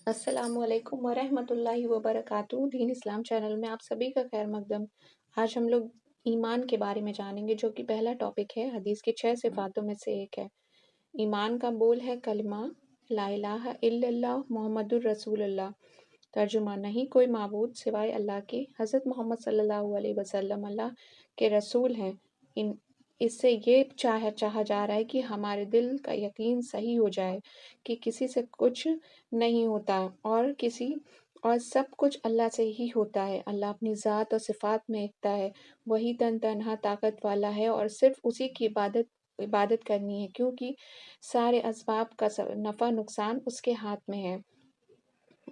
अस्सलाम वालेकुम वरहमत llaहि वबरकातुहू। दीन इस्लाम चैनल में आप सभी का खैर मकदम। आज हम लोग ईमान के बारे में जानेंगे, जो कि पहला टॉपिक है। हदीस की 6 सिफातों में से एक है। ईमान का बोल है कलिमा ला इलाहा इल्लल्लाह मुहम्मदुर रसूलुल्लाह। तर्जुमा, नहीं कोई माबूद सिवाय अल्लाह के, हज़रत मोहम्मद सल्लल्लाहु अलैहि वसल्लम अल्लाह के रसूल हैं। इससे ये चाहा जा रहा है कि हमारे दिल का यकीन सही हो जाए कि किसी से कुछ नहीं होता और सब कुछ अल्लाह से ही होता है। अल्लाह अपनी ज़ात और सिफ़ात में एकता है। वही तन्हा ताकत वाला है और सिर्फ़ उसी की इबादत करनी है, क्योंकि सारे असबाब का नफ़ा नुकसान उसके हाथ में है।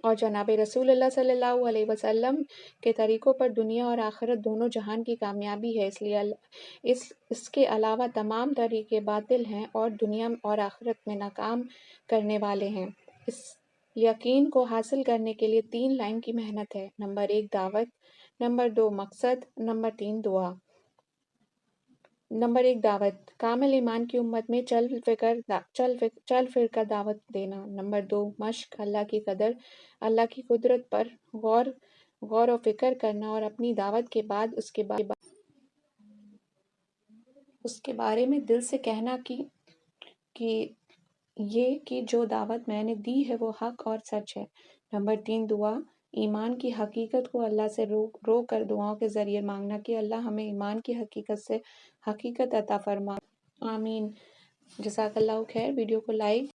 और जनाब रसूलुल्लाह सल्लल्लाहु अलैहि वसल्लम के तरीक़ों पर दुनिया और आखिरत दोनों जहान की कामयाबी है। इसलिए इसके अलावा तमाम तरीक़े बातिल हैं और दुनिया और आखिरत में नाकाम करने वाले हैं। इस यकीन को हासिल करने के लिए 3 लाइन की मेहनत है। नंबर 1 दावत, नंबर 2 मकसद, नंबर 3 दुआ। नंबर 1 दावत, कामिल ईमान की उम्मत में चल फिर कर दावत देना। नंबर 2 मश्क, अल्लाह की कदर, अल्लाह की कुदरत पर गौर और फिक्र करना और अपनी दावत के बाद उसके बारे में दिल से कहना कि जो दावत मैंने दी है वो हक और सच है। नंबर 3 दुआ, ईमान की हकीकत को अल्लाह से रो कर दुआओं के ज़रिए मांगना कि अल्लाह हमें ईमान की हकीकत अता फरमा। आमीन। जज़ाकल्लाहु खैर। वीडियो को लाइक